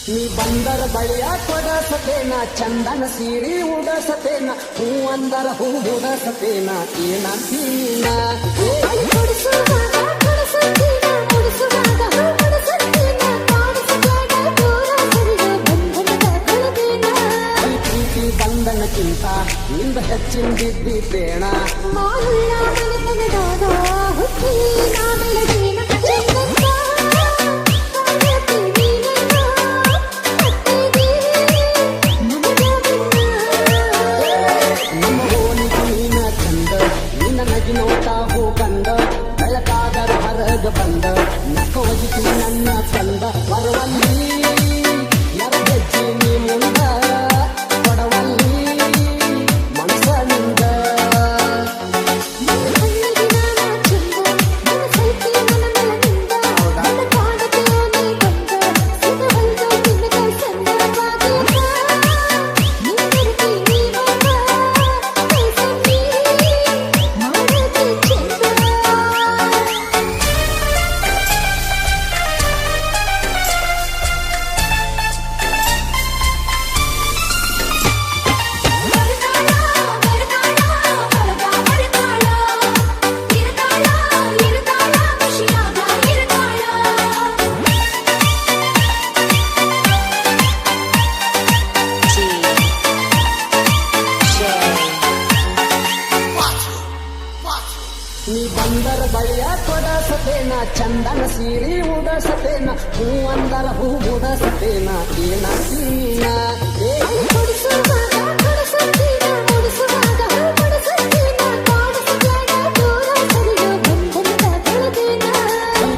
ನೀ ಬಂದರ ಬಳಿಯ ಕೊಡಸತೇನ ಚಂದನ ಸೀರಿ ಉಡಸತೇನ ಹೂ ಅಂದರ ಹೂ ಉಡಸತೇನ ಏನಂತೀನ ಪ್ರೀತಿ ಬಂಧನಕ್ಕಿಂತ ನಿಂದ ಹೆಚ್ಚಿಂದಿದ್ದಿ ಬೇಣ ನೋಟ ಹೂ ಕಂದ ಬೆಳಕಾದರ ಹೊರಗ ಬಂದ ನಕ್ಕೋಜಿತಿ ನನ್ನ ಚಂದ ಬರುವಲ್ಲಿ ಎರಡೆಜ್ಜಿ ನೀ ಮುಂದ ಕೊಡವಲ್ಲಿ ಮನಸನಿಂದ ನೀ ಬಂದರ ಬಳಿಯ ಕೊಡಸತೇನ ಚಂದನ ಸೀರಿ ಉಡಸತೇನ ಹೂ ಅಂದರ ಹೂ ಉಡಸತೇನ ಏನಂತೀನ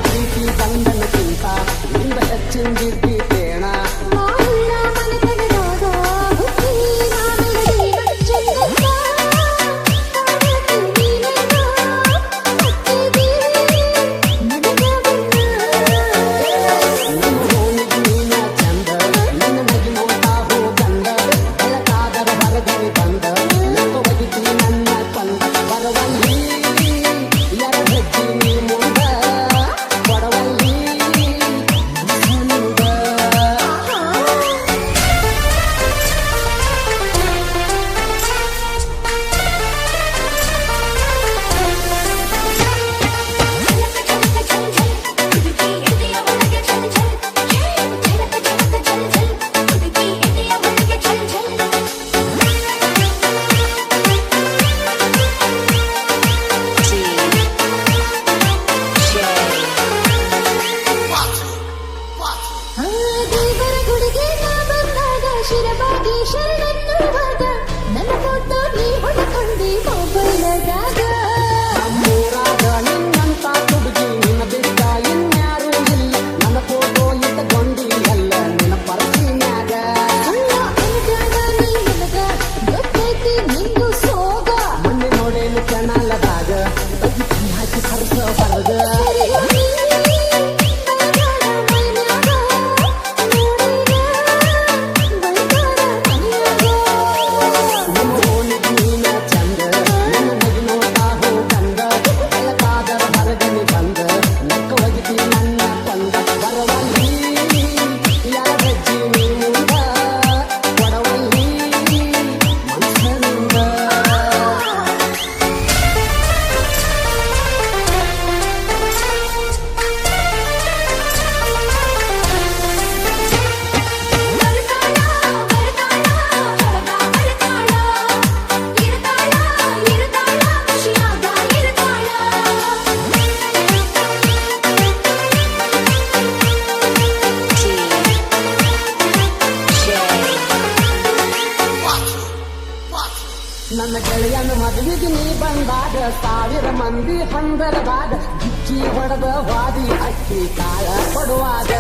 ಪ್ರೀತಿ ಬಂಧನಕ್ಕಿಂತ ನಿಂದ ಹೆಚ್ಚಿಂದಿದ್ದಿ ಬೇಣ ನನ್ನ ಫೋಟೋ ನೀ ಹೊಡ್ಕೊಂಡಿ ಮೊಬೈಲದಾಗ ನಮ್ಮೂರಾಗ ನಿನ್ನಂತ ಹುಡುಗಿ ನಿನ್ನ ಬಿಟ್ಟ ಇನ್ಯಾರೂ ಇಲ್ಲ ನನ್ನ ಫೋಟೋ ಇಟ್ಕೊಂಡಿ ಎಲ್ಲ ನಿನ್ನ ಪರ್ಸಿನ್ಯಾಗ ನೀ ನನಗ ಗೊತ್ತೈತಿ ನಿಂದು ಸೋಗ ಮೊನ್ನೆ ನೋಡೇನು ಕೆನಲದಾಗ ಹಾಕಿ ಕರ್ಸ ಹೊರಗ ನನ್ನ ಗೆಳೆಯನ ಮದುವೆಗೆ ನೀ ಬಂದಾಗ 1000 ಮಂದಿ ಹಂದರದಾಗ ಗಿಕ್ಕಿ ಹೊಡೆದ ವಾದಿ ಅಕ್ಕಿ ಕಾಳ ಕೊಡುವಾಗ